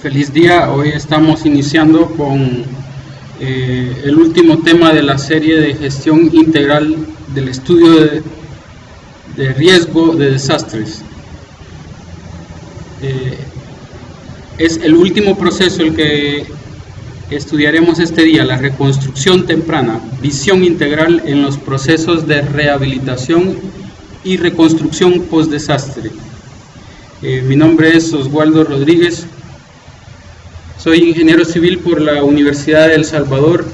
Feliz día, hoy estamos iniciando con el último tema de la serie de gestión integral del estudio de riesgo de desastres. Es el último proceso el que estudiaremos este día, la reconstrucción temprana, visión integral en los procesos de rehabilitación y reconstrucción post-desastre. Mi nombre es Oswaldo Rodríguez. Soy ingeniero civil por la Universidad de El Salvador.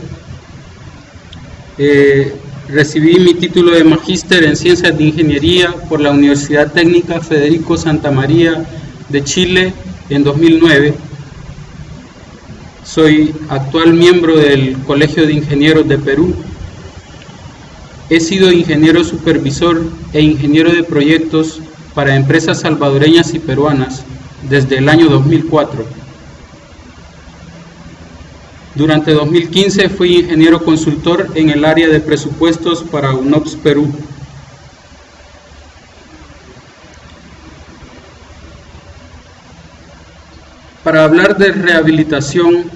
Recibí mi título de magíster en Ciencias de Ingeniería por la Universidad Técnica Federico Santa María de Chile en 2009. Soy actual miembro del Colegio de Ingenieros de Perú. He sido ingeniero supervisor e ingeniero de proyectos para empresas salvadoreñas y peruanas desde el año 2004. Durante 2015 fui ingeniero consultor en el área de presupuestos para UNOPS Perú. Para hablar de rehabilitación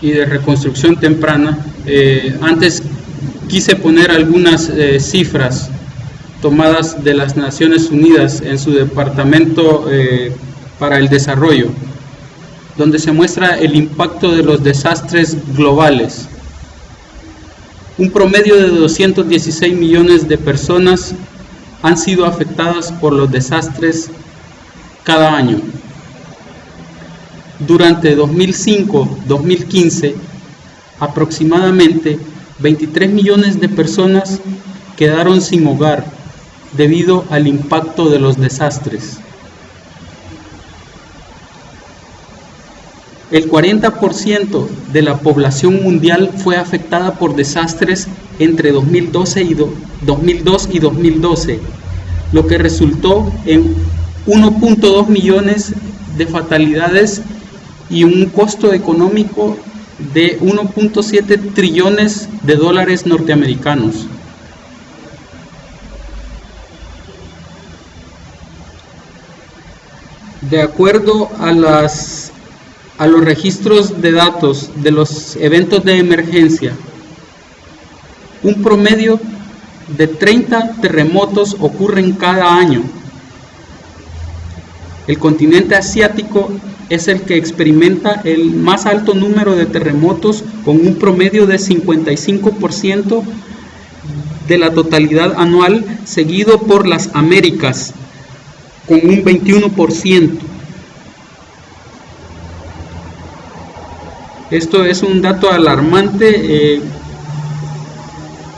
y de reconstrucción temprana, antes quise poner algunas cifras tomadas de las Naciones Unidas en su Departamento para el Desarrollo, donde se muestra el impacto de los desastres globales. Un promedio de 216 millones de personas han sido afectadas por los desastres cada año. Durante 2005-2015, aproximadamente 23 millones de personas quedaron sin hogar debido al impacto de los desastres. El 40% de la población mundial fue afectada por desastres entre 2002 y 2012, lo que resultó en 1.2 millones de fatalidades y un costo económico de 1.7 trillones de dólares norteamericanos. De acuerdo a los registros de datos de los eventos de emergencia, un promedio de 30 terremotos ocurren cada año. El continente asiático es el que experimenta el más alto número de terremotos, con un promedio de 55% de la totalidad anual, seguido por las Américas, con un 21%. Esto es un dato alarmante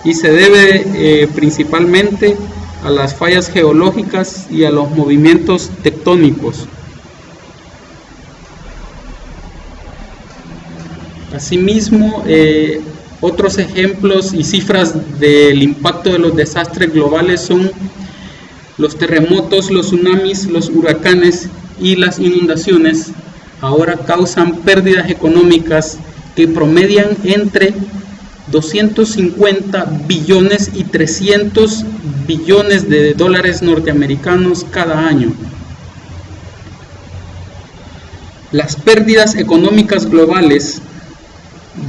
y se debe principalmente a las fallas geológicas y a los movimientos tectónicos. Asimismo, otros ejemplos y cifras del impacto de los desastres globales son los terremotos, los tsunamis, los huracanes y las inundaciones. Ahora causan pérdidas económicas que promedian entre 250 billones y 300 billones de dólares norteamericanos cada año. Las pérdidas económicas globales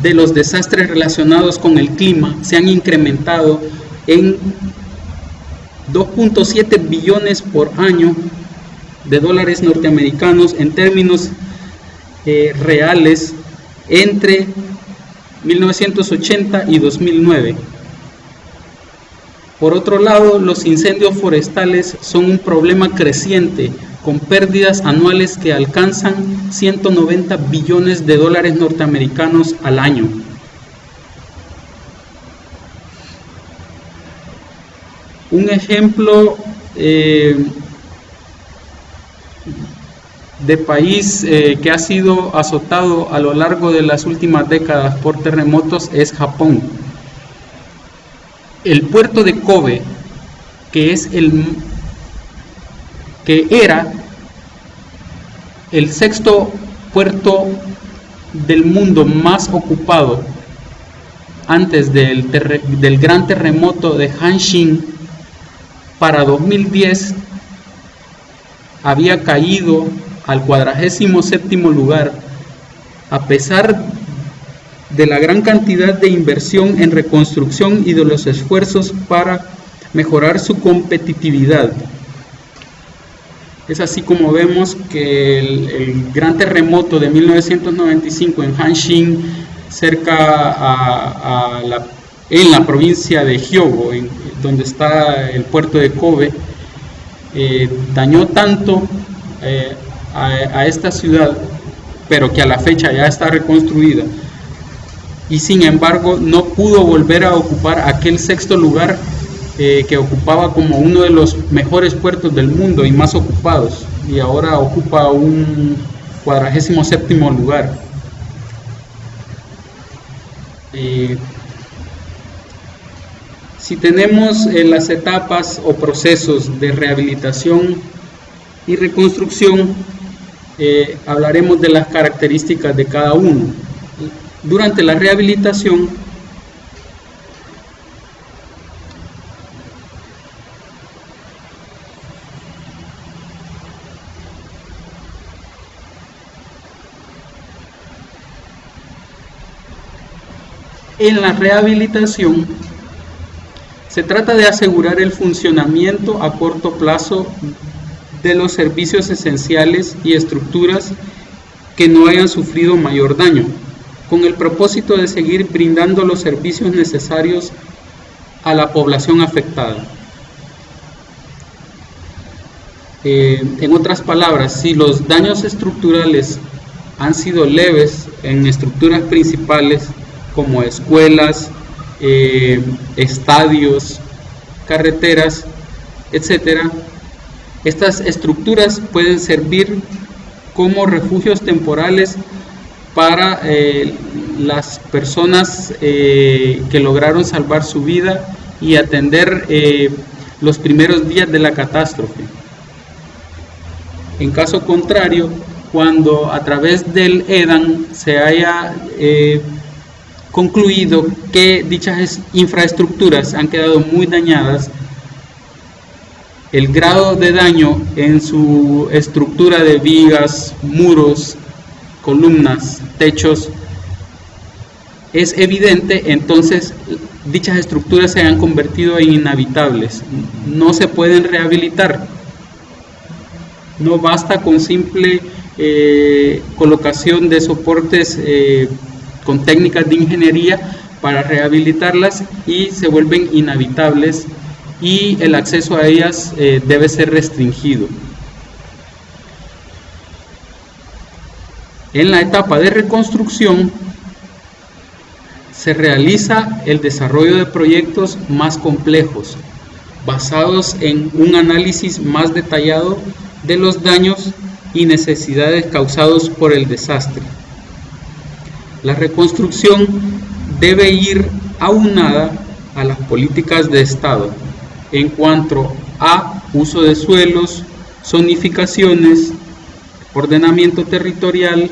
de los desastres relacionados con el clima se han incrementado en 2.7 billones por año de dólares norteamericanos en términos reales entre 1980 y 2009. Por otro lado, los incendios forestales son un problema creciente, con pérdidas anuales que alcanzan 190 billones de dólares norteamericanos al año. Un ejemplo de país que ha sido azotado a lo largo de las últimas décadas por terremotos es Japón. El puerto de Kobe, que era el sexto puerto del mundo más ocupado antes del gran terremoto de Hanshin, para 2010 había caído al 47º lugar A pesar de la gran cantidad de inversión en reconstrucción y de los esfuerzos para mejorar su competitividad. Es así como vemos que el gran terremoto de 1995 en Hanshin, en la provincia de Hyogo, donde está el puerto de Kobe, dañó tanto a esta ciudad, pero que a la fecha ya está reconstruida, y sin embargo no pudo volver a ocupar aquel sexto lugar que ocupaba como uno de los mejores puertos del mundo y más ocupados, y ahora ocupa un 47º lugar. Si tenemos las etapas o procesos de rehabilitación y reconstrucción, hablaremos de las características de cada uno. Durante la rehabilitación, se trata de asegurar el funcionamiento a corto plazo de los servicios esenciales y estructuras que no hayan sufrido mayor daño, con el propósito de seguir brindando los servicios necesarios a la población afectada. En otras palabras, si los daños estructurales han sido leves en estructuras principales como escuelas, estadios, carreteras, etc., estas estructuras pueden servir como refugios temporales para las personas que lograron salvar su vida y atender los primeros días de la catástrofe. En caso contrario, cuando a través del EDAN se haya concluido que dichas infraestructuras han quedado muy dañadas, el grado de daño en su estructura de vigas, muros, columnas, techos es evidente, entonces dichas estructuras se han convertido en inhabitables, no se pueden rehabilitar. No basta con simple colocación de soportes con técnicas de ingeniería para rehabilitarlas, y se vuelven inhabitables y el acceso a ellas debe ser restringido. En la etapa de reconstrucción se realiza el desarrollo de proyectos más complejos, basados en un análisis más detallado de los daños y necesidades causados por el desastre. La reconstrucción debe ir aunada a las políticas de Estado en cuanto a uso de suelos, zonificaciones, ordenamiento territorial,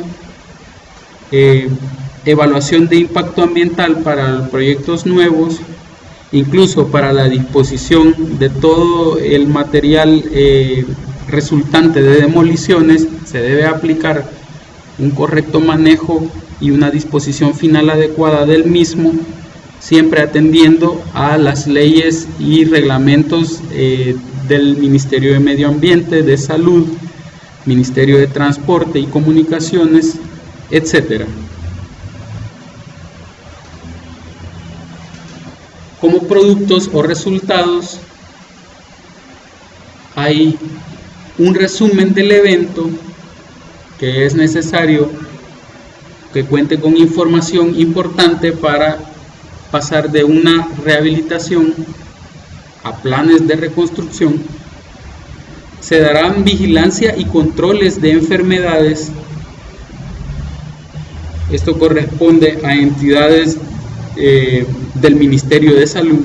evaluación de impacto ambiental para proyectos nuevos, incluso para la disposición de todo el material resultante de demoliciones. Se debe aplicar un correcto manejo y una disposición final adecuada del mismo, siempre atendiendo a las leyes y reglamentos del Ministerio de Medio Ambiente, de Salud, Ministerio de Transporte y Comunicaciones, etc. Como productos o resultados, hay un resumen del evento que es necesario que cuente con información importante para pasar de una rehabilitación a planes de reconstrucción. Se darán vigilancia y controles de enfermedades. Esto corresponde a entidades del Ministerio de Salud.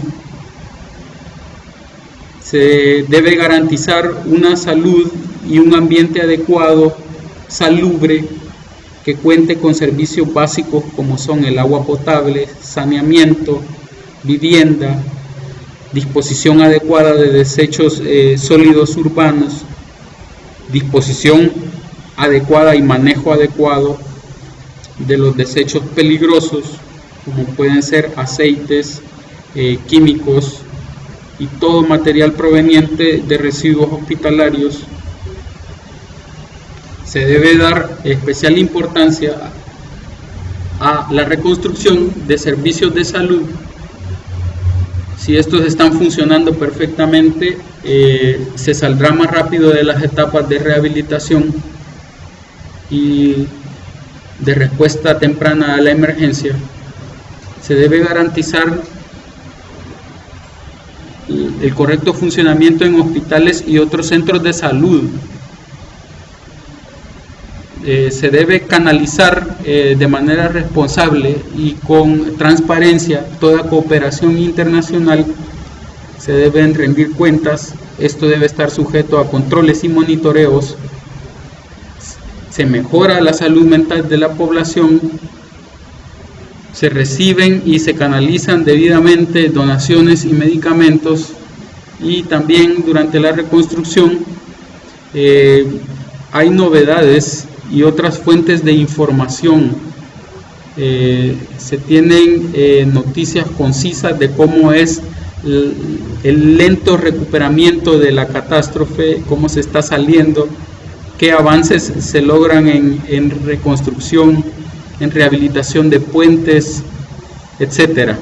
Se debe garantizar una salud y un ambiente adecuado, salubre, que cuente con servicios básicos como son el agua potable, saneamiento, vivienda, disposición adecuada de desechos sólidos urbanos, disposición adecuada y manejo adecuado de los desechos peligrosos, como pueden ser aceites, químicos y todo material proveniente de residuos hospitalarios. Se debe dar especial importancia a la reconstrucción de servicios de salud. Si estos están funcionando perfectamente, se saldrá más rápido de las etapas de rehabilitación y de respuesta temprana a la emergencia. Se debe garantizar el correcto funcionamiento en hospitales y otros centros de salud. Se debe canalizar de manera responsable y con transparencia toda cooperación internacional. Se deben rendir cuentas. Esto debe estar sujeto a controles y monitoreos. Se mejora la salud mental de la población. Se reciben y se canalizan debidamente donaciones y medicamentos. Y también durante la reconstrucción hay novedades y otras fuentes de información. Se tienen noticias concisas de cómo es el lento recuperamiento de la catástrofe, cómo se está saliendo, qué avances se logran en reconstrucción, en rehabilitación de puentes, etcétera.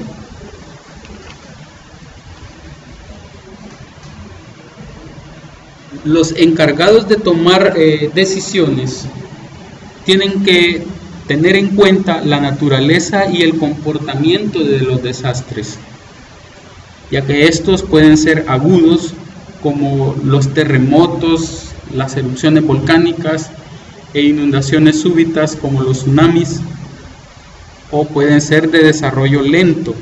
Los encargados de tomar decisiones tienen que tener en cuenta la naturaleza y el comportamiento de los desastres, ya que estos pueden ser agudos, como los terremotos, las erupciones volcánicas e inundaciones súbitas como los tsunamis, o pueden ser de desarrollo lento,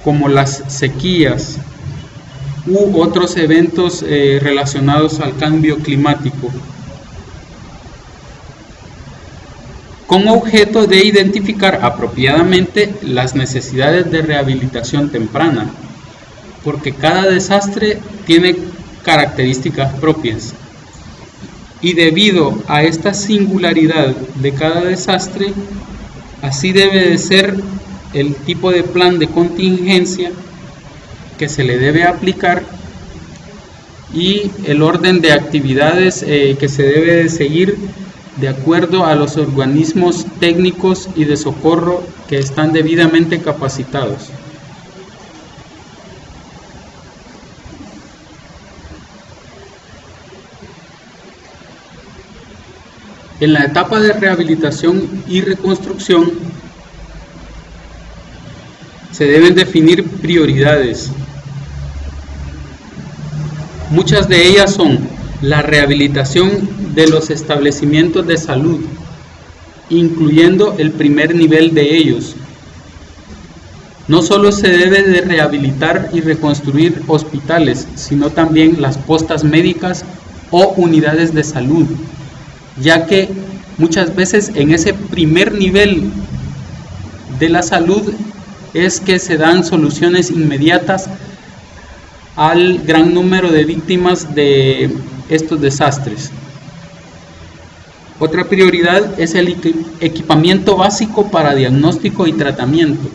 como las sequías u otros eventos relacionados al cambio climático, con objeto de identificar apropiadamente las necesidades de rehabilitación temprana, porque cada desastre tiene características propias, y debido a esta singularidad de cada desastre, así debe de ser el tipo de plan de contingencia que se le debe aplicar y el orden de actividades que se debe de seguir de acuerdo a los organismos técnicos y de socorro que están debidamente capacitados. En la etapa de rehabilitación y reconstrucción se deben definir prioridades. Muchas de ellas son la rehabilitación de los establecimientos de salud, incluyendo el primer nivel de ellos. No solo se debe de rehabilitar y reconstruir hospitales, sino también las postas médicas o unidades de salud, ya que muchas veces en ese primer nivel de la salud es que se dan soluciones inmediatas al gran número de víctimas de estos desastres. Otra prioridad es el equipamiento básico para diagnóstico y tratamiento.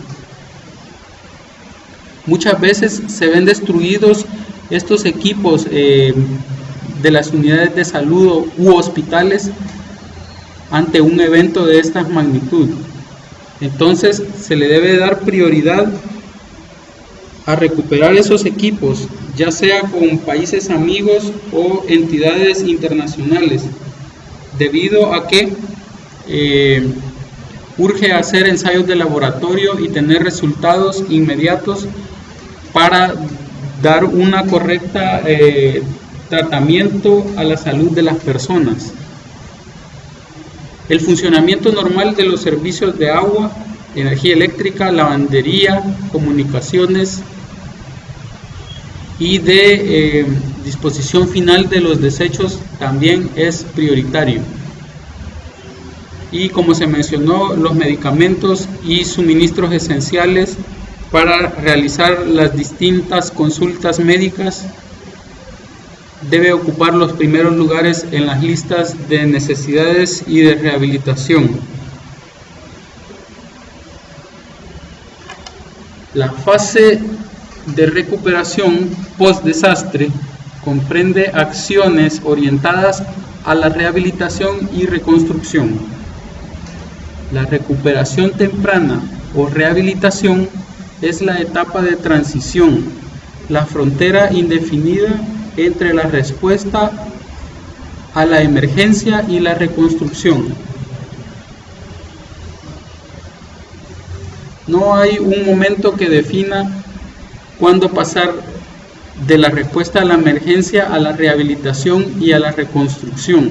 Muchas veces se ven destruidos estos equipos de las unidades de salud u hospitales ante un evento de esta magnitud. Entonces se le debe dar prioridad a recuperar esos equipos, ya sea con países amigos o entidades internacionales, debido a que urge hacer ensayos de laboratorio y tener resultados inmediatos para dar una correcta tratamiento a la salud de las personas. El funcionamiento normal de los servicios de agua, energía eléctrica, lavandería, comunicaciones y de disposición final de los desechos también es prioritario. Y como se mencionó, los medicamentos y suministros esenciales para realizar las distintas consultas médicas debe ocupar los primeros lugares en las listas de necesidades y de rehabilitación. La fase de recuperación post-desastre comprende acciones orientadas a la rehabilitación y reconstrucción. La recuperación temprana o rehabilitación es la etapa de transición, la frontera indefinida entre la respuesta a la emergencia y la reconstrucción. No hay un momento que defina cuándo pasar de la respuesta a la emergencia a la rehabilitación y a la reconstrucción.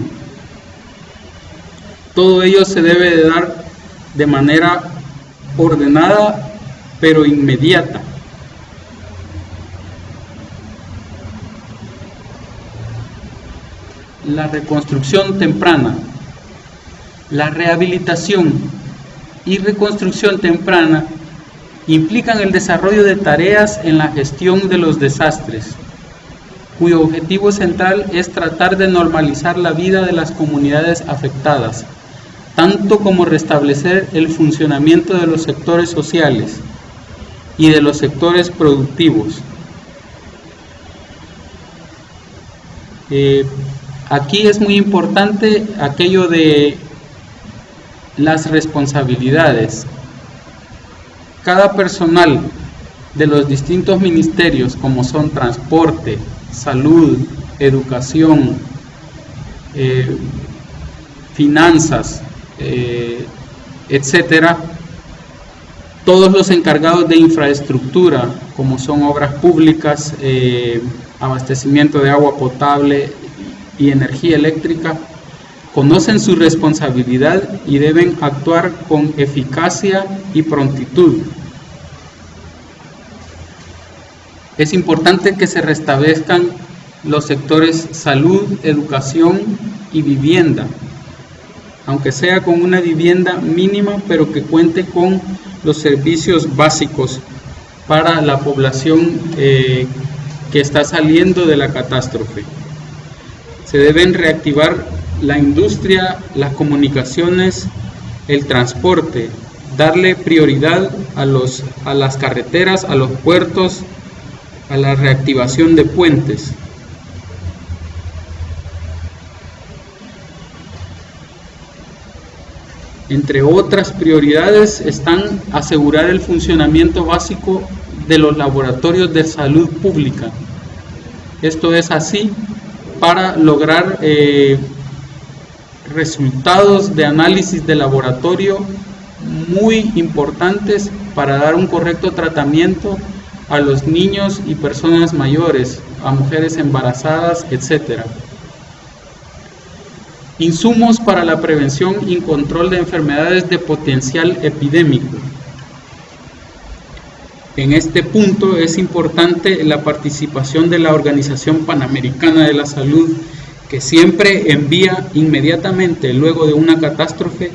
Todo ello se debe de dar de manera ordenada pero inmediata. La reconstrucción temprana. La rehabilitación y reconstrucción temprana implican el desarrollo de tareas en la gestión de los desastres, cuyo objetivo central es tratar de normalizar la vida de las comunidades afectadas, tanto como restablecer el funcionamiento de los sectores sociales y de los sectores productivos. Aquí es muy importante aquello de las responsabilidades. Cada personal de los distintos ministerios, como son transporte, salud, educación, finanzas, etcétera, todos los encargados de infraestructura, como son obras públicas, abastecimiento de agua potable y energía eléctrica, conocen su responsabilidad y deben actuar con eficacia y prontitud. Es importante que se restablezcan los sectores salud, educación y vivienda, aunque sea con una vivienda mínima, pero que cuente con los servicios básicos para la población que está saliendo de la catástrofe. Se deben reactivar la industria, las comunicaciones, el transporte, darle prioridad a las carreteras, a los puertos, a la reactivación de puentes. Entre otras prioridades están asegurar el funcionamiento básico de los laboratorios de salud pública. Esto es así para lograr resultados de análisis de laboratorio muy importantes para dar un correcto tratamiento a los niños y personas mayores, a mujeres embarazadas, etc. Insumos para la prevención y control de enfermedades de potencial epidémico. En este punto es importante la participación de la Organización Panamericana de la Salud, que siempre envía inmediatamente luego de una catástrofe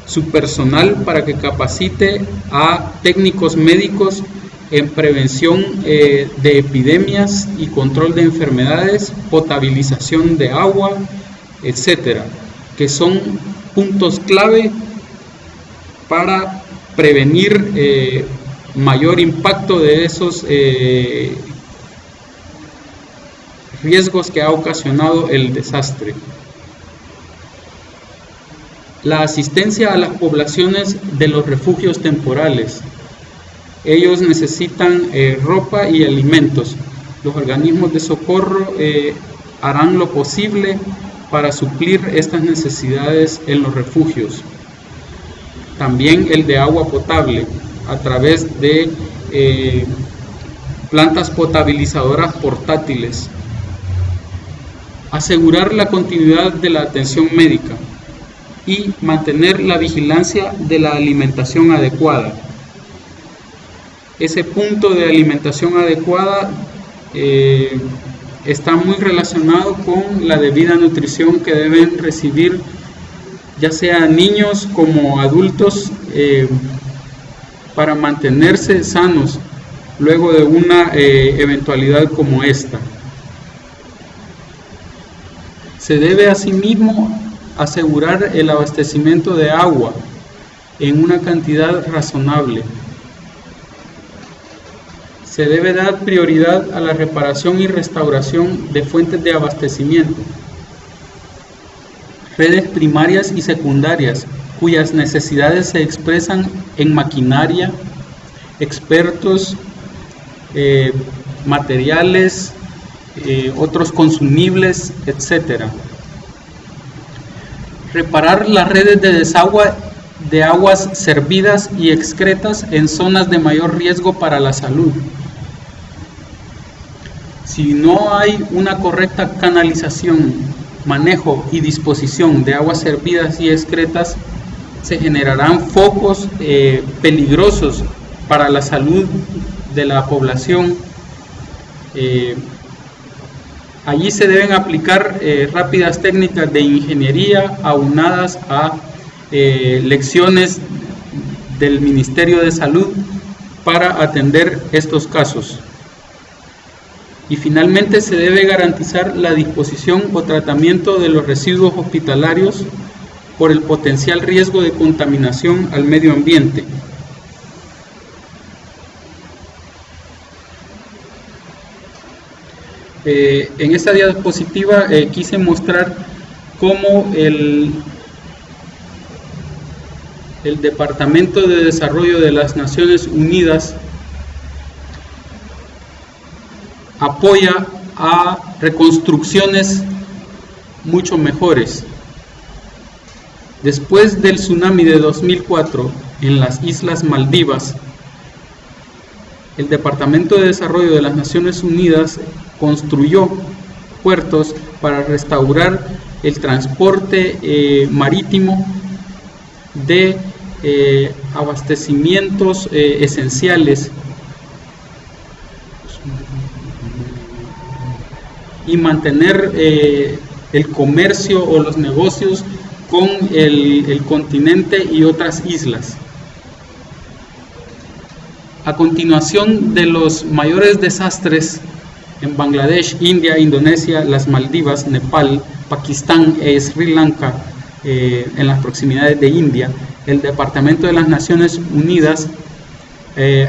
su personal para que capacite a técnicos médicos en prevención de epidemias y control de enfermedades, potabilización de agua, etcétera, que son puntos clave para prevenir mayor impacto de esos riesgos que ha ocasionado el desastre. La asistencia a las poblaciones de los refugios temporales. Ellos necesitan ropa y alimentos. Los organismos de socorro harán lo posible para suplir estas necesidades en los refugios. También el de agua potable a través de plantas potabilizadoras portátiles. Asegurar la continuidad de la atención médica y mantener la vigilancia de la alimentación adecuada. Ese punto de alimentación adecuada está muy relacionado con la debida nutrición que deben recibir ya sea niños como adultos para mantenerse sanos luego de una eventualidad como esta. Se debe asimismo asegurar el abastecimiento de agua en una cantidad razonable. Se debe dar prioridad a la reparación y restauración de fuentes de abastecimiento, redes primarias y secundarias, cuyas necesidades se expresan en maquinaria, expertos, materiales, otros consumibles, etc. Reparar las redes de desagüe de aguas servidas y excretas en zonas de mayor riesgo para la salud. Si no hay una correcta canalización, manejo y disposición de aguas servidas y excretas, se generarán focos peligrosos para la salud de la población. Allí se deben aplicar rápidas técnicas de ingeniería aunadas a lecciones del Ministerio de Salud para atender estos casos. Y finalmente se debe garantizar la disposición o tratamiento de los residuos hospitalarios por el potencial riesgo de contaminación al medio ambiente. En esta diapositiva quise mostrar cómo el Departamento de Desarrollo de las Naciones Unidas apoya a reconstrucciones mucho mejores. Después del tsunami de 2004 en las Islas Maldivas, el Departamento de Desarrollo de las Naciones Unidas construyó puertos para restaurar el transporte marítimo de abastecimientos esenciales y mantener el comercio o los negocios con el continente y otras islas. A continuación de los mayores desastres en Bangladesh, India, Indonesia, las Maldivas, Nepal, Pakistán e Sri Lanka, en las proximidades de India, el Departamento de las Naciones Unidas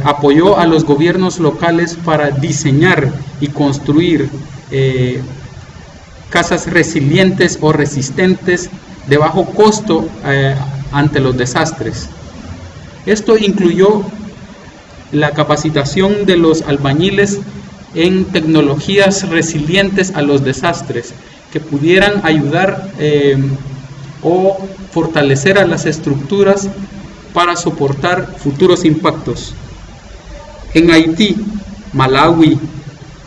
apoyó a los gobiernos locales para diseñar y construir casas resilientes o resistentes de bajo costo ante los desastres. Esto incluyó la capacitación de los albañiles en tecnologías resilientes a los desastres que pudieran ayudar o fortalecer a las estructuras para soportar futuros impactos. En Haití, Malawi,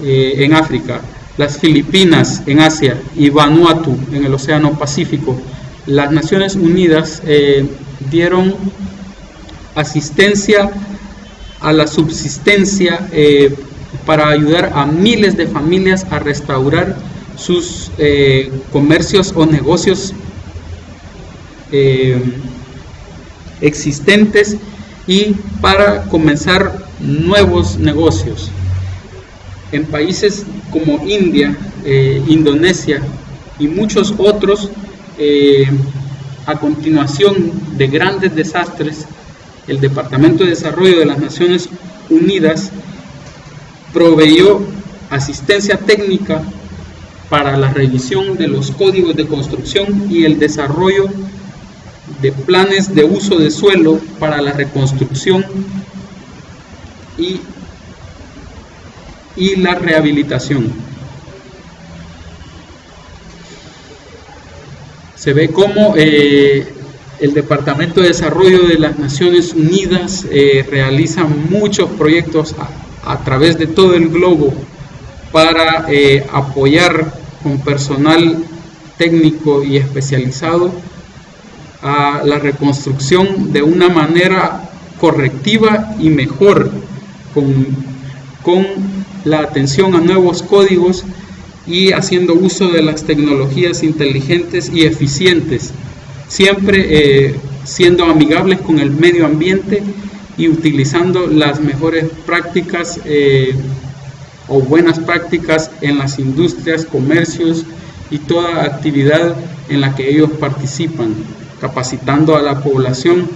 en África, las Filipinas en Asia y Vanuatu en el Océano Pacífico, las Naciones Unidas dieron asistencia a la subsistencia para ayudar a miles de familias a restaurar sus comercios o negocios existentes y para comenzar nuevos negocios. En países como India, Indonesia y muchos otros, a continuación de grandes desastres, el Departamento de Desarrollo de las Naciones Unidas proveyó asistencia técnica para la revisión de los códigos de construcción y el desarrollo de planes de uso de suelo para la reconstrucción y la rehabilitación. Se ve cómo el Departamento de Desarrollo de las Naciones Unidas realiza muchos proyectos a través de todo el globo para apoyar con personal técnico y especializado a la reconstrucción de una manera correctiva y mejor, con la atención a nuevos códigos y haciendo uso de las tecnologías inteligentes y eficientes, siempre siendo amigables con el medio ambiente y utilizando las mejores prácticas o buenas prácticas en las industrias, comercios y toda actividad en la que ellos participan, capacitando a la población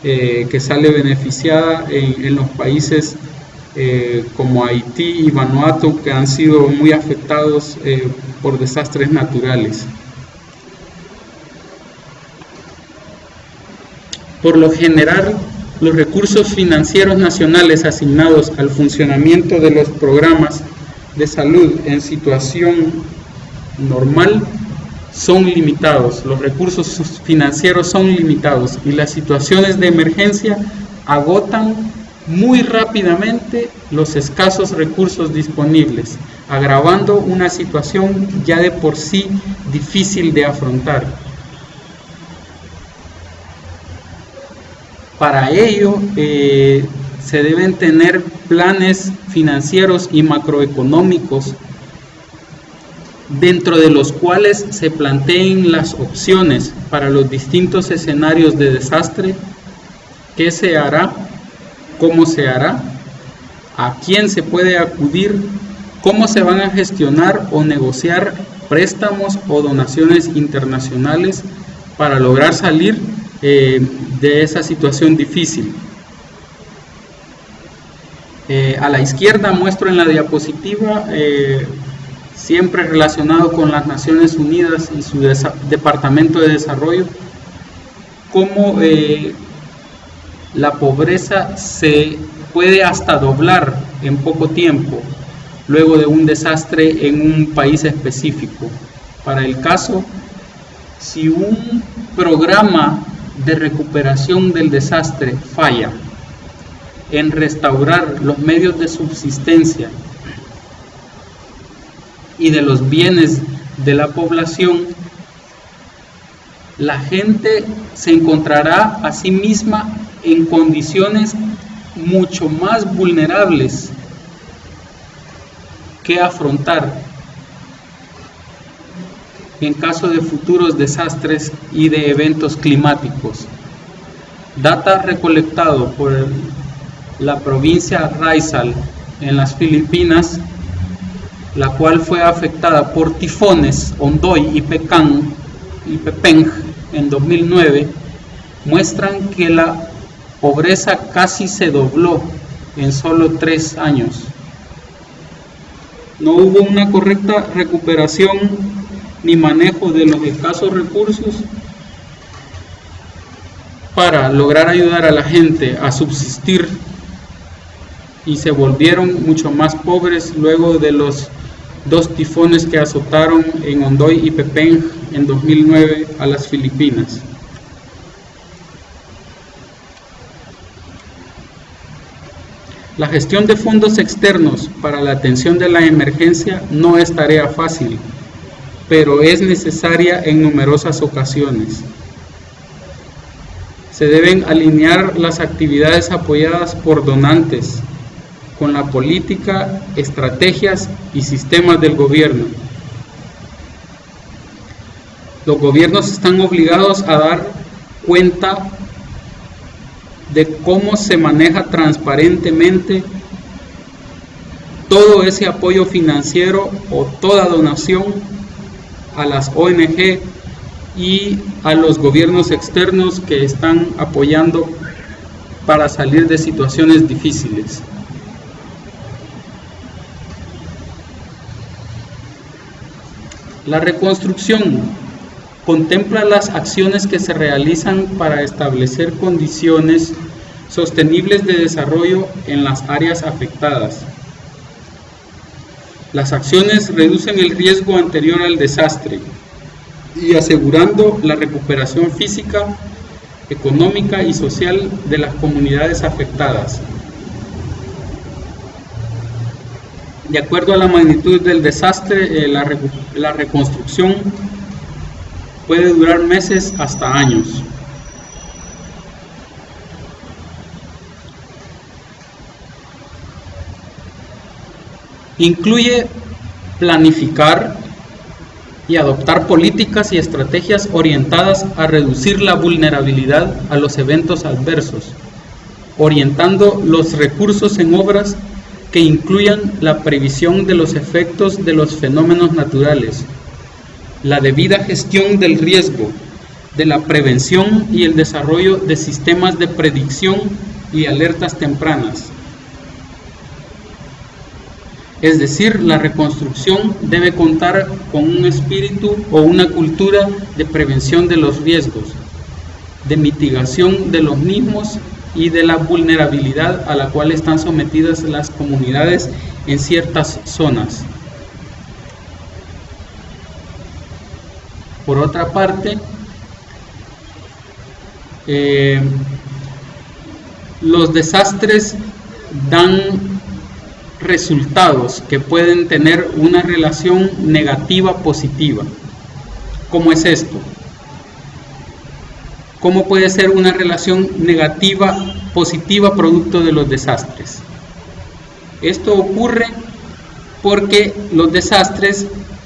que sale beneficiada en los países como Haití y Vanuatu, que han sido muy afectados por desastres naturales. Por lo general, los recursos financieros nacionales asignados al funcionamiento de los programas de salud en situación normal son limitados. Los recursos financieros son limitados y las situaciones de emergencia agotan muy rápidamente los escasos recursos disponibles, agravando una situación ya de por sí difícil de afrontar. Para ello, se deben tener planes financieros y macroeconómicos dentro de los cuales se planteen las opciones para los distintos escenarios de desastre, qué se hará, cómo se hará, a quién se puede acudir, cómo se van a gestionar o negociar préstamos o donaciones internacionales para lograr salir de esa situación difícil. A la izquierda muestro en la diapositiva, siempre relacionado con las Naciones Unidas y su Departamento de Desarrollo, cómo la pobreza se puede hasta doblar en poco tiempo luego de un desastre en un país específico. Para el caso, si un programa de recuperación del desastre falla en restaurar los medios de subsistencia y de los bienes de la población, la gente se encontrará a sí misma en condiciones mucho más vulnerables que afrontar en caso de futuros desastres y de eventos climáticos. Data recolectado por la provincia Rizal en las Filipinas, la cual fue afectada por tifones Ondoy y Pepeng en 2009, muestran que la pobreza casi se dobló en solo 3 años. No hubo una correcta recuperación ni manejo de los escasos recursos para lograr ayudar a la gente a subsistir, y se volvieron mucho más pobres luego de los 2 tifones que azotaron en Ondoy y Pepeng en 2009 a las Filipinas. La gestión de fondos externos para la atención de la emergencia no es tarea fácil, pero es necesaria en numerosas ocasiones. Se deben alinear las actividades apoyadas por donantes con la política, estrategias y sistemas del gobierno. Los gobiernos están obligados a dar cuenta de cómo se maneja transparentemente todo ese apoyo financiero o toda donación a las ONG y a los gobiernos externos que están apoyando para salir de situaciones difíciles. La reconstrucción contempla las acciones que se realizan para establecer condiciones sostenibles de desarrollo en las áreas afectadas. Las acciones reducen el riesgo anterior al desastre y asegurando la recuperación física, económica y social de las comunidades afectadas. De acuerdo a la magnitud del desastre, la reconstrucción puede durar meses hasta años. Incluye planificar y adoptar políticas y estrategias orientadas a reducir la vulnerabilidad a los eventos adversos, orientando los recursos en obras que incluyan la previsión de los efectos de los fenómenos naturales, la debida gestión del riesgo, de la prevención y el desarrollo de sistemas de predicción y alertas tempranas. Es decir, la reconstrucción debe contar con un espíritu o una cultura de prevención de los riesgos, de mitigación de los mismos y de la vulnerabilidad a la cual están sometidas las comunidades en ciertas zonas. Por otra parte, los desastres dan resultados que pueden tener una relación negativa positiva. ¿Cómo es esto? ¿Cómo puede ser una relación negativa positiva producto de los desastres? Esto ocurre porque los desastres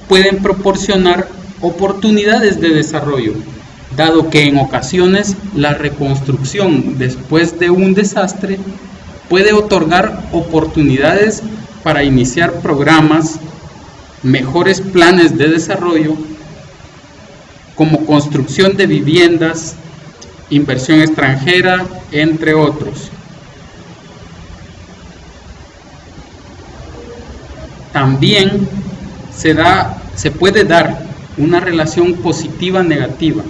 pueden proporcionar oportunidades de desarrollo, dado que en ocasiones la reconstrucción después de un desastre puede otorgar oportunidades para iniciar programas, mejores planes de desarrollo, como construcción de viviendas, inversión extranjera, entre otros. También se puede dar una relación positiva-negativa.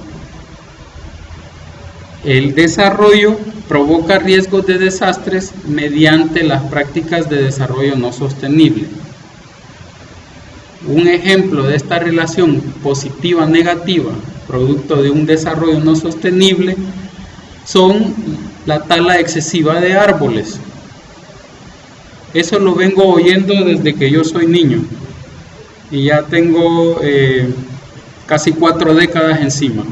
El desarrollo provoca riesgos de desastres mediante las prácticas de desarrollo no sostenible. Un ejemplo de esta relación positiva-negativa, producto de un desarrollo no sostenible, son la tala excesiva de árboles. Eso lo vengo oyendo desde que yo soy niño y ya tengo casi 4 décadas encima.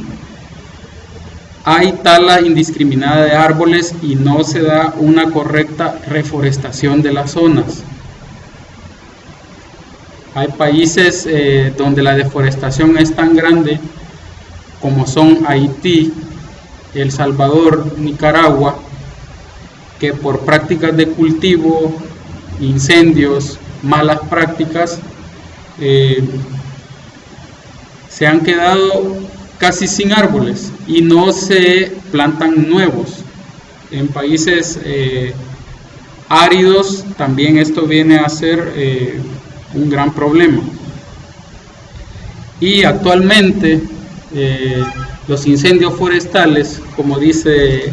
Hay tala indiscriminada de árboles y no se da una correcta reforestación de las zonas. Hay países donde la deforestación es tan grande como son Haití, El Salvador, Nicaragua, que por prácticas de cultivo, incendios, malas prácticas, se han quedado casi sin árboles y no se plantan nuevos. En países áridos también esto viene a ser un gran problema. Y actualmente los incendios forestales, como dice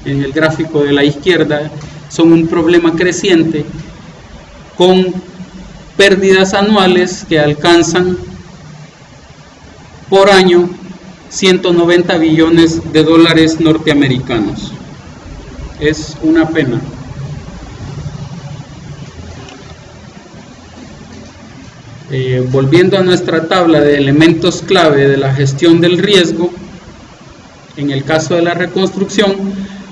en el gráfico de la izquierda, son un problema creciente con pérdidas anuales que alcanzan por año 190 billones de dólares norteamericanos. Es una pena. Volviendo a nuestra tabla de elementos clave de la gestión del riesgo, en el caso de la reconstrucción,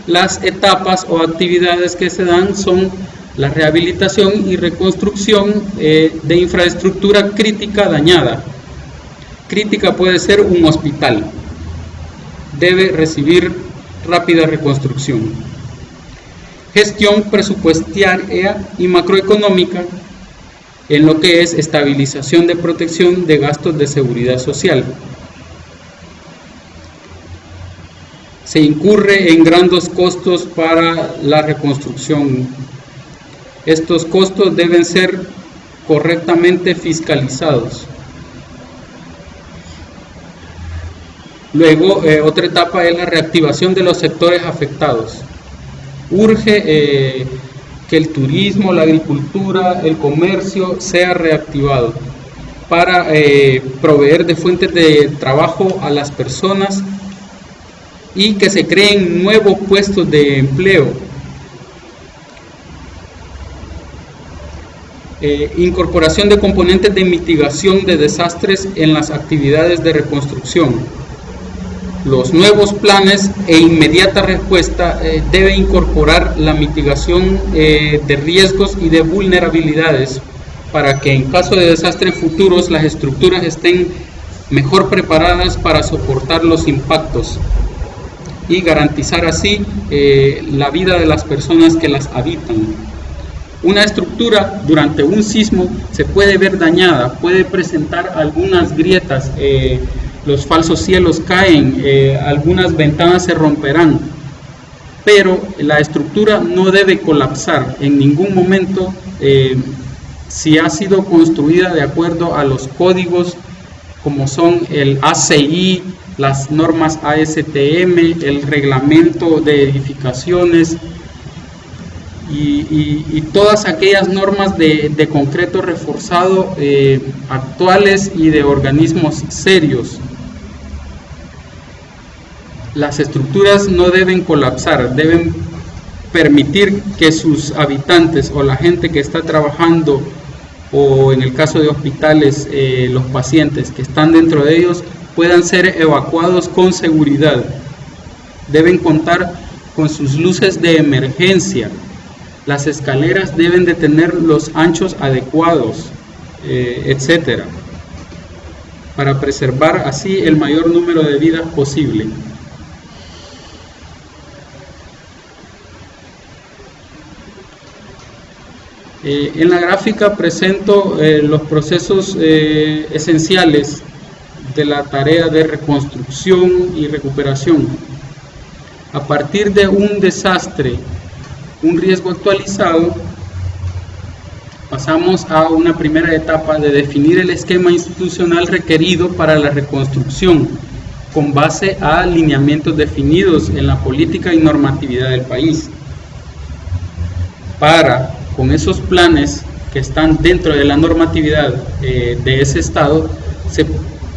las etapas o actividades que se dan son la rehabilitación y reconstrucción de infraestructura crítica dañada. Crítica puede ser un hospital, debe recibir rápida reconstrucción. Gestión presupuestaria y macroeconómica en lo que es estabilización de protección de gastos de seguridad social. Se incurre en grandes costos para la reconstrucción. Estos costos deben ser correctamente fiscalizados. Luego, otra etapa es la reactivación de los sectores afectados. Urge que el turismo, la agricultura, el comercio sea reactivado para proveer de fuentes de trabajo a las personas y que se creen nuevos puestos de empleo. Incorporación de componentes de mitigación de desastres en las actividades de reconstrucción. Los nuevos planes e inmediata respuesta debe incorporar la mitigación de riesgos y de vulnerabilidades para que en caso de desastres futuros las estructuras estén mejor preparadas para soportar los impactos y garantizar así la vida de las personas que las habitan. Una estructura durante un sismo se puede ver dañada, puede presentar algunas grietas, los falsos cielos caen, algunas ventanas se romperán, pero la estructura no debe colapsar, en ningún momento si ha sido construida de acuerdo a los códigos como son el ACI, las normas ASTM, el reglamento de edificaciones y todas aquellas normas de concreto reforzado actuales y de organismos serios. Las estructuras no deben colapsar, deben permitir que sus habitantes o la gente que está trabajando, o en el caso de hospitales, los pacientes que están dentro de ellos, puedan ser evacuados con seguridad. Deben contar con sus luces de emergencia. Las escaleras deben de tener los anchos adecuados, etcétera, para preservar así el mayor número de vidas posible. En la gráfica presento los procesos esenciales de la tarea de reconstrucción y recuperación. A partir de un desastre, un riesgo actualizado, pasamos a una primera etapa de definir el esquema institucional requerido para la reconstrucción, con base a lineamientos definidos en la política y normatividad del país. Con esos planes que están dentro de la normatividad de ese estado,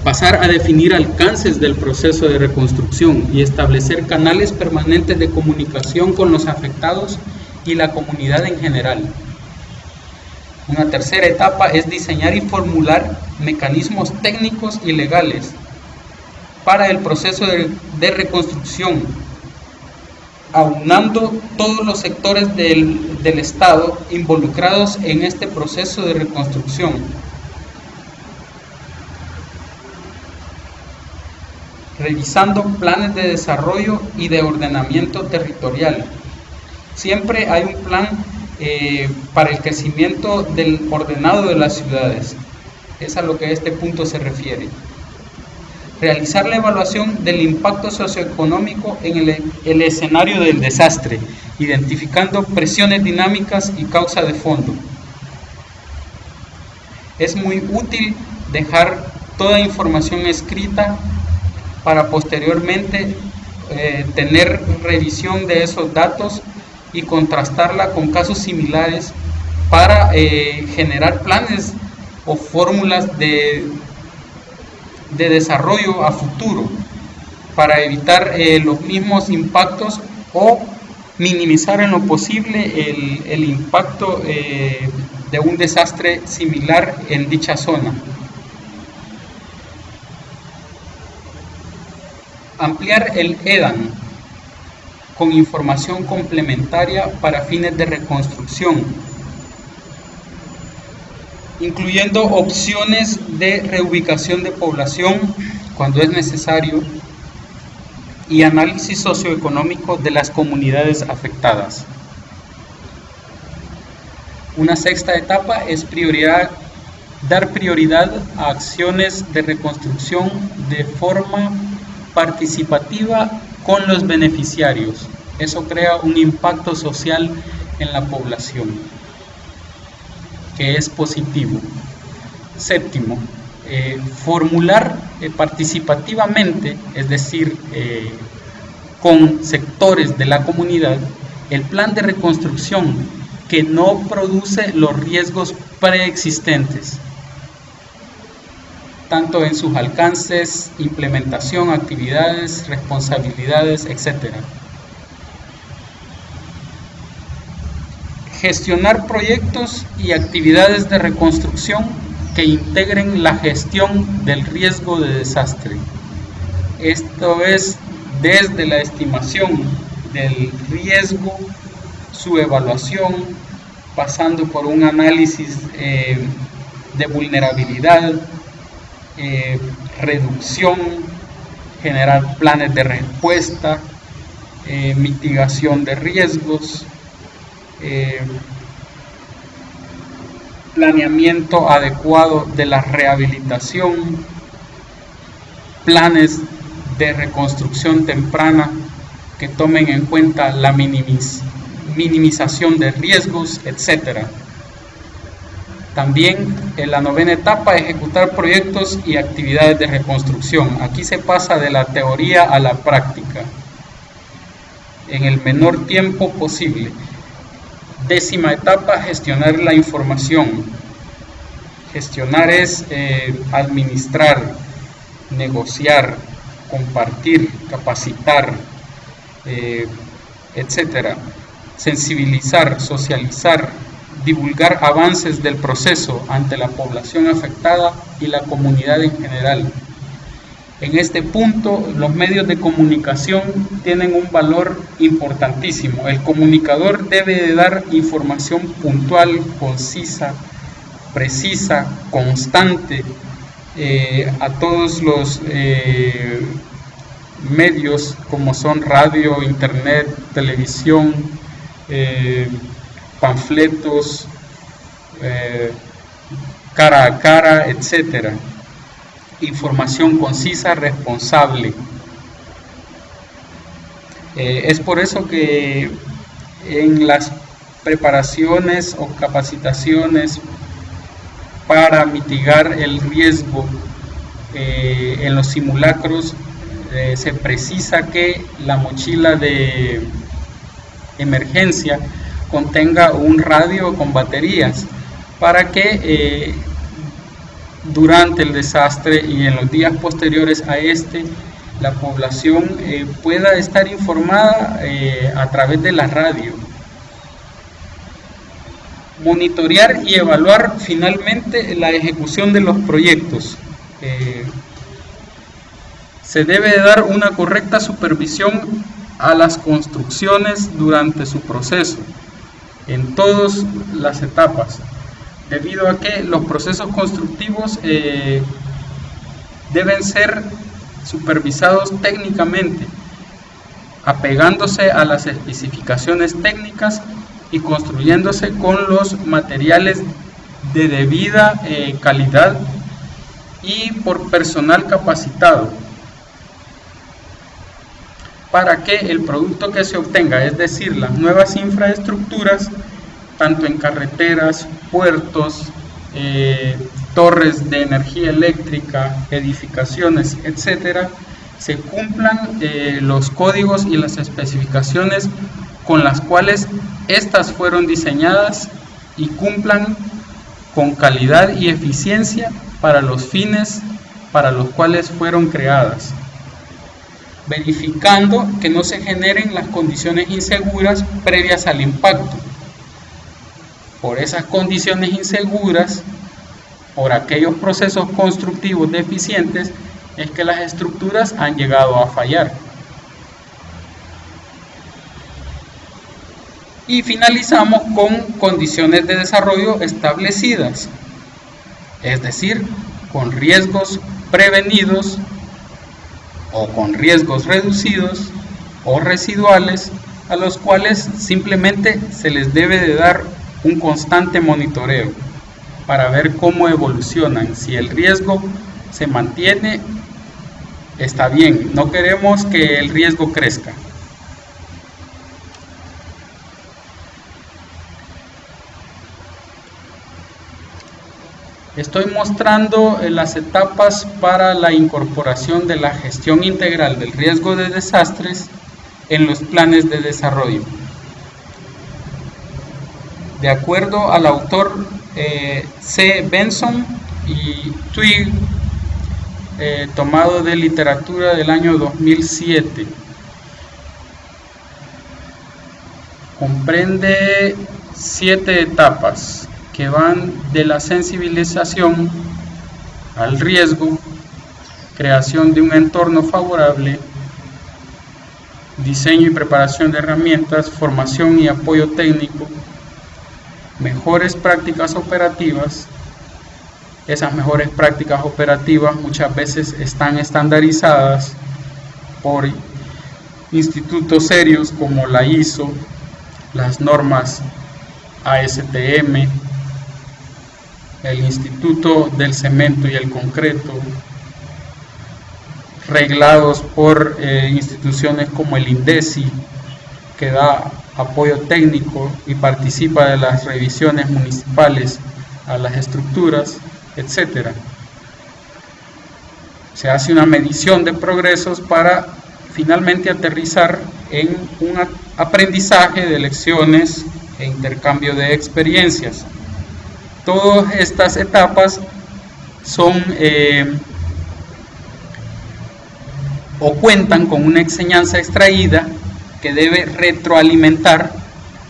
pasar a definir alcances del proceso de reconstrucción y establecer canales permanentes de comunicación con los afectados y la comunidad en general. Una tercera etapa es diseñar y formular mecanismos técnicos y legales para el proceso de reconstrucción, aunando todos los sectores del Estado involucrados en este proceso de reconstrucción. Revisando planes de desarrollo y de ordenamiento territorial. Siempre hay un plan para el crecimiento del ordenado de las ciudades. Es a lo que este punto se refiere. Realizar la evaluación del impacto socioeconómico en el escenario del desastre, identificando presiones dinámicas y causa de fondo. Es muy útil dejar toda información escrita para posteriormente tener revisión de esos datos y contrastarla con casos similares para generar planes o fórmulas de desarrollo a futuro para evitar los mismos impactos o minimizar en lo posible el impacto de un desastre similar en dicha zona. Ampliar el EDAN con información complementaria para fines de reconstrucción, incluyendo opciones de reubicación de población cuando es necesario y análisis socioeconómico de las comunidades afectadas. Una sexta etapa es dar prioridad a acciones de reconstrucción de forma participativa con los beneficiarios. Eso crea un impacto social en la población, que es positivo. Séptimo, formular participativamente, es decir, con sectores de la comunidad, el plan de reconstrucción que no produce los riesgos preexistentes, tanto en sus alcances, implementación, actividades, responsabilidades, etc. Gestionar proyectos y actividades de reconstrucción que integren la gestión del riesgo de desastre. Esto es desde la estimación del riesgo, su evaluación, pasando por un análisis de vulnerabilidad, reducción, generar planes de respuesta, mitigación de riesgos, planeamiento adecuado de la rehabilitación, planes de reconstrucción temprana que tomen en cuenta la minimización de riesgos, etc. También en la 9ª etapa, ejecutar proyectos y actividades de reconstrucción. Aquí se pasa de la teoría a la práctica en el menor tiempo posible. 10ª etapa, gestionar la información. Gestionar es administrar, negociar, compartir, capacitar, etcétera. Sensibilizar, socializar, divulgar avances del proceso ante la población afectada y la comunidad en general. En este punto, los medios de comunicación tienen un valor importantísimo. El comunicador debe de dar información puntual, concisa, precisa, constante a todos los medios como son radio, internet, televisión, panfletos, cara a cara, etcétera. Información concisa, responsable. Es por eso que en las preparaciones o capacitaciones para mitigar el riesgo en los simulacros se precisa que la mochila de emergencia contenga un radio con baterías para que durante el desastre y en los días posteriores a este, la población pueda estar informada a través de la radio. Monitorear y evaluar finalmente la ejecución de los proyectos. Se debe dar una correcta supervisión a las construcciones durante su proceso, en todas las etapas, debido a que los procesos constructivos deben ser supervisados técnicamente, apegándose a las especificaciones técnicas y construyéndose con los materiales de debida calidad y por personal capacitado, para que el producto que se obtenga, es decir, las nuevas infraestructuras, tanto en carreteras, puertos, torres de energía eléctrica, edificaciones, etcétera, se cumplan los códigos y las especificaciones con las cuales estas fueron diseñadas y cumplan con calidad y eficiencia para los fines para los cuales fueron creadas, verificando que no se generen las condiciones inseguras previas al impacto. Por esas condiciones inseguras, por aquellos procesos constructivos deficientes, es que las estructuras han llegado a fallar. Y finalizamos con condiciones de desarrollo establecidas, es decir, con riesgos prevenidos o con riesgos reducidos o residuales, a los cuales simplemente se les debe de dar un constante monitoreo para ver cómo evolucionan. Si el riesgo se mantiene, está bien, no queremos que el riesgo crezca. Estoy mostrando las etapas para la incorporación de la gestión integral del riesgo de desastres en los planes de desarrollo. De acuerdo al autor C. Benson y Twigg, tomado de literatura del año 2007, comprende 7 etapas que van de la sensibilización al riesgo, creación de un entorno favorable, diseño y preparación de herramientas, formación y apoyo técnico, mejores prácticas operativas. Esas mejores prácticas operativas muchas veces están estandarizadas por institutos serios como la ISO, las normas ASTM, el Instituto del Cemento y el Concreto, reglados por instituciones como el INDECI, que da apoyo técnico y participa de las revisiones municipales a las estructuras, etc. Se hace una medición de progresos para finalmente aterrizar en un aprendizaje de lecciones e intercambio de experiencias. Todas estas etapas son o cuentan con una enseñanza extraída que debe retroalimentar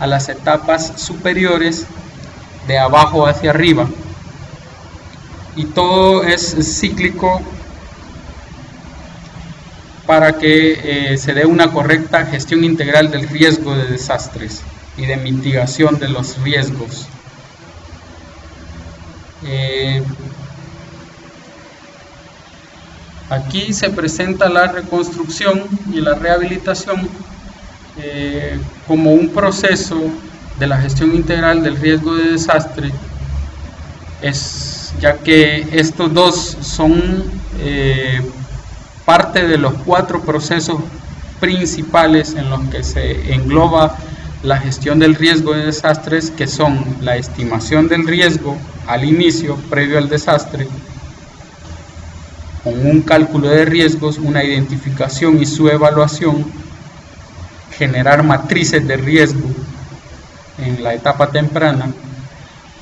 a las etapas superiores de abajo hacia arriba, y todo es cíclico para que se dé una correcta gestión integral del riesgo de desastres y de mitigación de los riesgos. Aquí se presenta la reconstrucción y la rehabilitación como un proceso de la gestión integral del riesgo de desastre, ya que estos dos son parte de los 4 procesos principales en los que se engloba la gestión del riesgo de desastres, que son la estimación del riesgo al inicio, previo al desastre, con un cálculo de riesgos, una identificación y su evaluación, generar matrices de riesgo en la etapa temprana,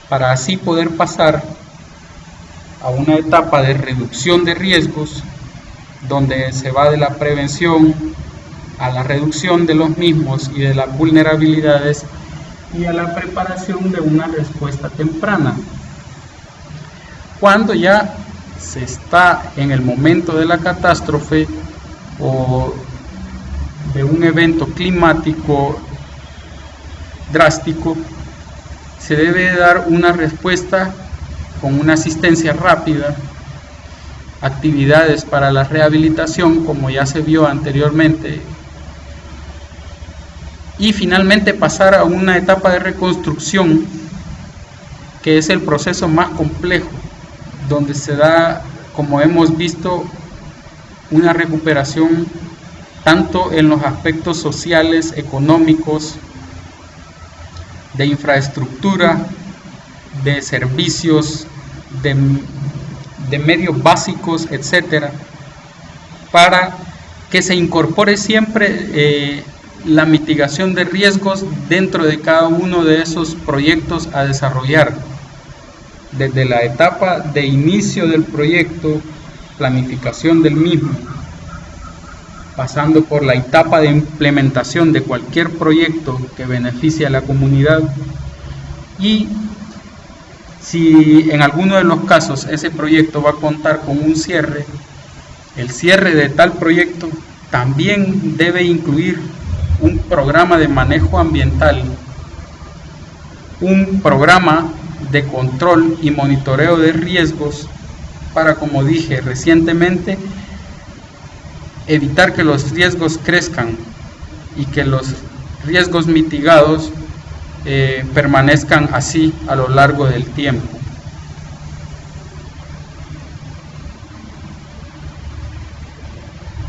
para así poder pasar a una etapa de reducción de riesgos, donde se va de la prevención a la reducción de los mismos y de las vulnerabilidades, y a la preparación de una respuesta temprana. Cuando ya se está en el momento de la catástrofe o de un evento climático drástico, se debe dar una respuesta con una asistencia rápida, actividades para la rehabilitación, como ya se vio anteriormente, y finalmente pasar a una etapa de reconstrucción, que es el proceso más complejo, donde se da, como hemos visto, una recuperación tanto en los aspectos sociales, económicos, de infraestructura, de servicios, de medios básicos, etcétera, para que se incorpore siempre la mitigación de riesgos dentro de cada uno de esos proyectos a desarrollar, desde la etapa de inicio del proyecto, planificación del mismo, pasando por la etapa de implementación de cualquier proyecto que beneficie a la comunidad, y si en alguno de los casos ese proyecto va a contar con un cierre, el cierre de tal proyecto también debe incluir un programa de manejo ambiental, un programa de control y monitoreo de riesgos para, como dije recientemente, evitar que los riesgos crezcan y que los riesgos mitigados permanezcan así a lo largo del tiempo.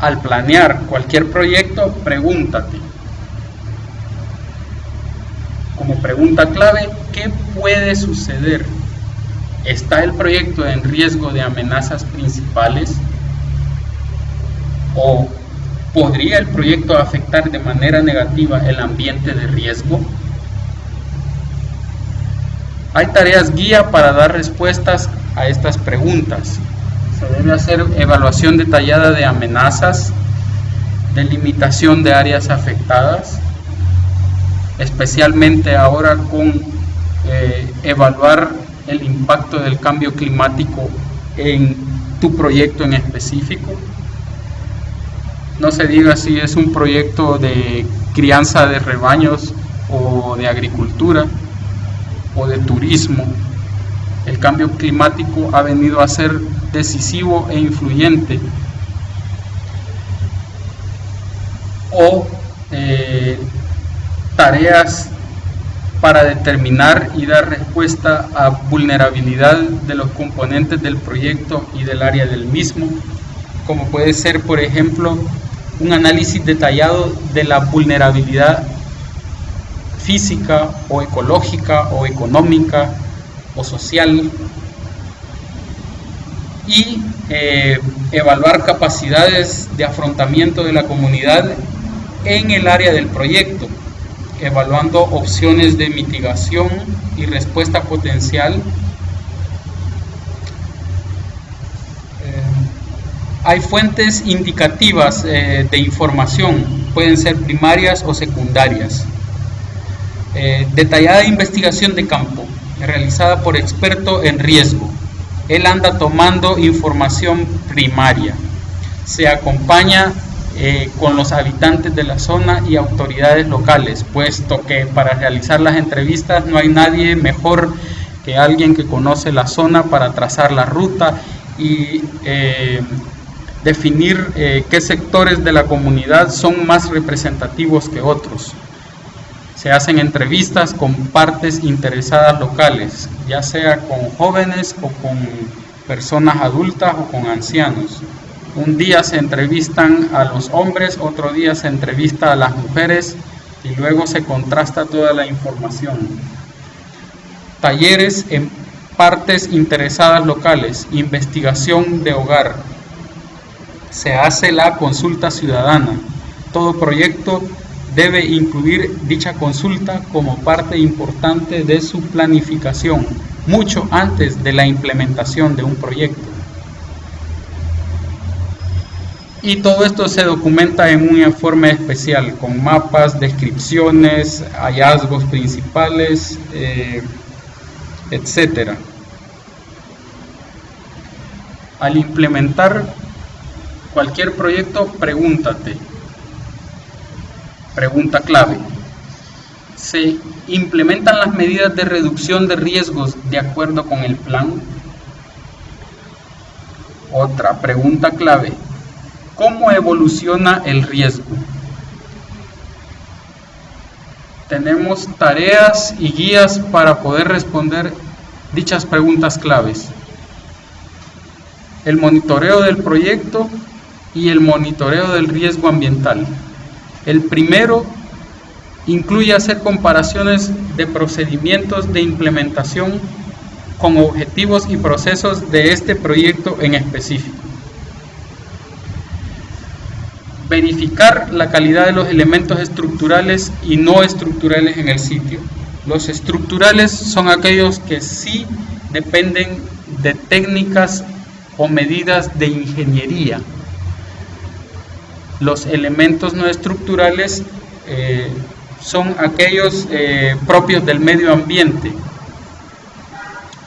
Al planear cualquier proyecto, pregúntate, como pregunta clave, ¿qué puede suceder? ¿Está el proyecto en riesgo de amenazas principales? ¿O podría el proyecto afectar de manera negativa el ambiente de riesgo? Hay tareas guía para dar respuestas a estas preguntas. Se debe hacer evaluación detallada de amenazas, delimitación de áreas afectadas, especialmente ahora con evaluar el impacto del cambio climático en tu proyecto en específico. No se diga si es un proyecto de crianza de rebaños o de agricultura o de turismo. El cambio climático ha venido a ser decisivo e influyente. O tareas para determinar y dar respuesta a vulnerabilidad de los componentes del proyecto y del área del mismo, como puede ser, por ejemplo, un análisis detallado de la vulnerabilidad física o ecológica o económica o social, y evaluar capacidades de afrontamiento de la comunidad en el área del proyecto, evaluando opciones de mitigación y respuesta potencial. Hay fuentes indicativas de información, pueden ser primarias o secundarias. Detallada investigación de campo, realizada por experto en riesgo. Él anda tomando información primaria. Se acompaña con los habitantes de la zona y autoridades locales, puesto que para realizar las entrevistas no hay nadie mejor que alguien que conoce la zona para trazar la ruta y definir qué sectores de la comunidad son más representativos que otros. Se hacen entrevistas con partes interesadas locales, ya sea con jóvenes o con personas adultas o con ancianos. Un día se entrevistan a los hombres, otro día se entrevista a las mujeres y luego se contrasta toda la información. Talleres en partes interesadas locales, investigación de hogar. Se hace la consulta ciudadana. Todo proyecto debe incluir dicha consulta como parte importante de su planificación, mucho antes de la implementación de un proyecto. Y todo esto se documenta en un informe especial, con mapas, descripciones, hallazgos principales, etc. Al implementar cualquier proyecto, pregúntate. Pregunta clave: ¿se implementan las medidas de reducción de riesgos de acuerdo con el plan? Otra pregunta clave: ¿cómo evoluciona el riesgo? Tenemos tareas y guías para poder responder dichas preguntas claves. El monitoreo del proyecto y el monitoreo del riesgo ambiental. El primero incluye hacer comparaciones de procedimientos de implementación con objetivos y procesos de este proyecto en específico. Verificar la calidad de los elementos estructurales y no estructurales en el sitio. Los estructurales son aquellos que sí dependen de técnicas o medidas de ingeniería. Los elementos no estructurales son aquellos propios del medio ambiente,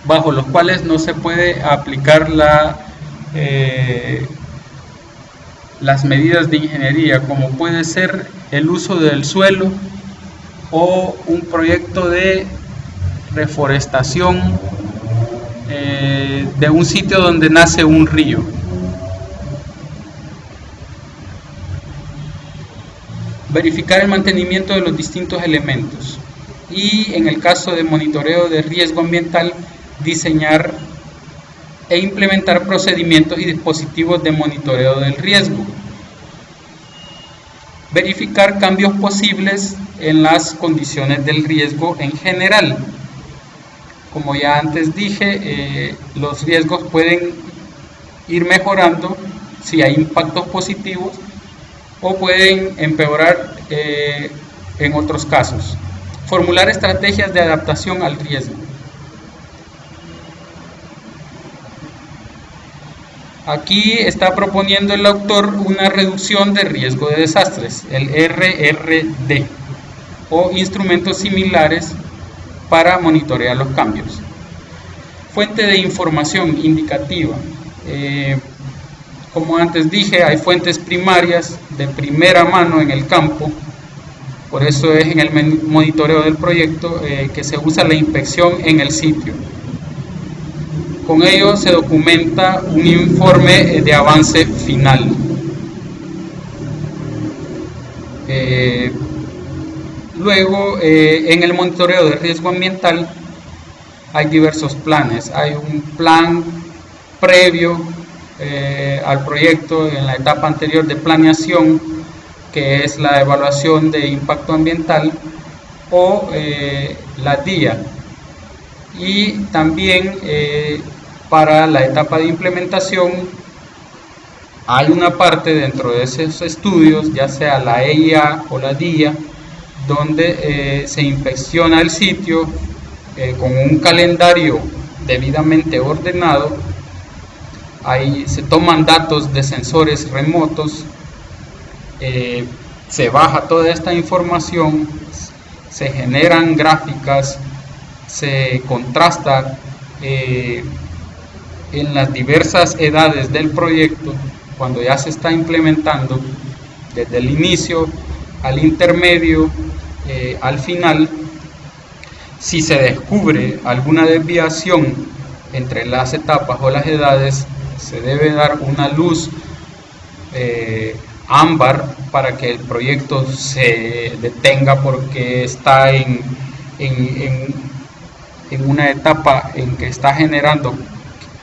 bajo los cuales no se puede aplicar las medidas de ingeniería, como puede ser el uso del suelo o un proyecto de reforestación de un sitio donde nace un río. Verificar el mantenimiento de los distintos elementos y, en el caso de monitoreo de riesgo ambiental, diseñar e implementar procedimientos y dispositivos de monitoreo del riesgo. Verificar cambios posibles en las condiciones del riesgo en general. Como ya antes dije, los riesgos pueden ir mejorando si hay impactos positivos o pueden empeorar en otros casos. Formular estrategias de adaptación al riesgo. Aquí está proponiendo el autor una reducción de riesgo de desastres, el RRD, o instrumentos similares para monitorear los cambios. Fuente de información indicativa. Como antes dije, hay fuentes primarias de primera mano en el campo, por eso es en el monitoreo del proyecto que se usa la inspección en el sitio. Con ello se documenta un informe de avance final. Luego, en el monitoreo de riesgo ambiental hay diversos planes. Hay un plan previo al proyecto en la etapa anterior de planeación, que es la evaluación de impacto ambiental, o la DIA, Y también para la etapa de implementación hay una parte dentro de esos estudios, ya sea la EIA o la DIA, donde se inspecciona el sitio con un calendario debidamente ordenado. Ahí se toman datos de sensores remotos, se baja toda esta información, se generan gráficas, se contrasta en las diversas edades del proyecto cuando ya se está implementando, desde el inicio al intermedio, al final. Si se descubre alguna desviación entre las etapas o las edades, se debe dar una luz ámbar para que el proyecto se detenga porque está en una etapa en que está generando,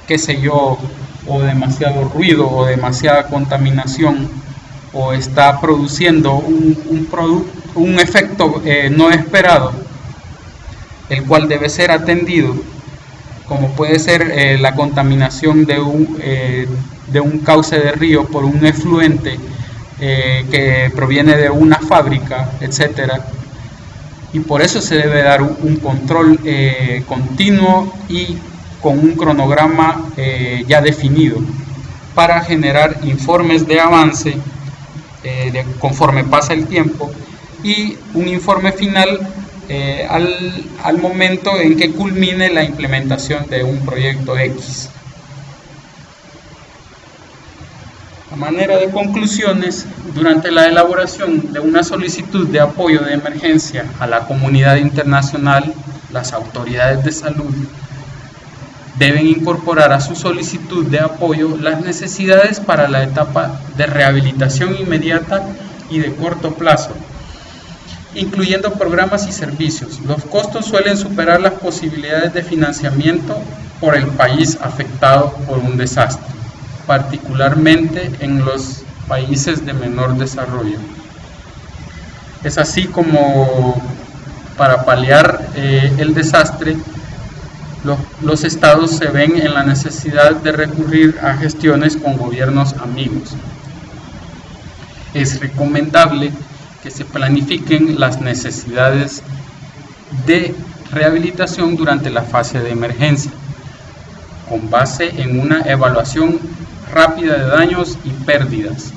qué sé yo, o demasiado ruido o demasiada contaminación, o está produciendo un efecto no esperado, el cual debe ser atendido, como puede ser la contaminación de un cauce de río por un efluente que proviene de una fábrica, etcétera. Y por eso se debe dar un control continuo y con un cronograma ya definido para generar informes de avance conforme pasa el tiempo, y un informe final al momento en que culmine la implementación de un proyecto X. A manera de conclusiones, durante la elaboración de una solicitud de apoyo de emergencia a la comunidad internacional, las autoridades de salud deben incorporar a su solicitud de apoyo las necesidades para la etapa de rehabilitación inmediata y de corto plazo, incluyendo programas y servicios. Los costos suelen superar las posibilidades de financiamiento por el país afectado por un desastre, particularmente en los países de menor desarrollo. Es así como, para paliar el desastre, los estados se ven en la necesidad de recurrir a gestiones con gobiernos amigos. Es recomendable que se planifiquen las necesidades de rehabilitación durante la fase de emergencia, con base en una evaluación rápida de daños y pérdidas.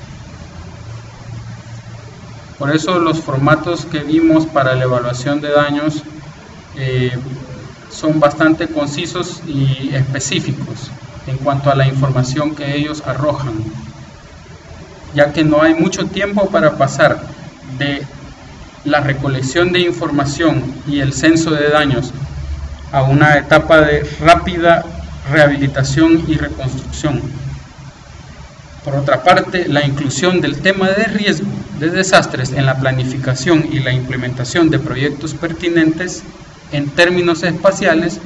Por eso los formatos que vimos para la evaluación de daños son bastante concisos y específicos en cuanto a la información que ellos arrojan, ya que no hay mucho tiempo para pasar de la recolección de información y el censo de daños a una etapa de rápida rehabilitación y reconstrucción. Por otra parte, la inclusión del tema de riesgo de desastres en la planificación y la implementación de proyectos pertinentes en términos espaciales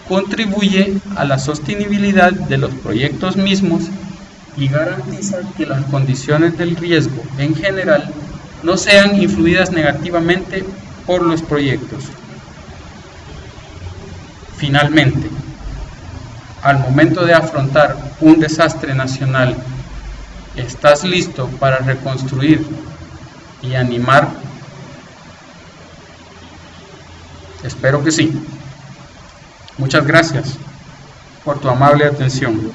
contribuye a la sostenibilidad de los proyectos mismos y garantiza que las condiciones del riesgo en general no sean influidas negativamente por los proyectos. Finalmente, al momento de afrontar un desastre nacional, ¿estás listo para reconstruir y animar? Espero que sí. Muchas gracias por tu amable atención.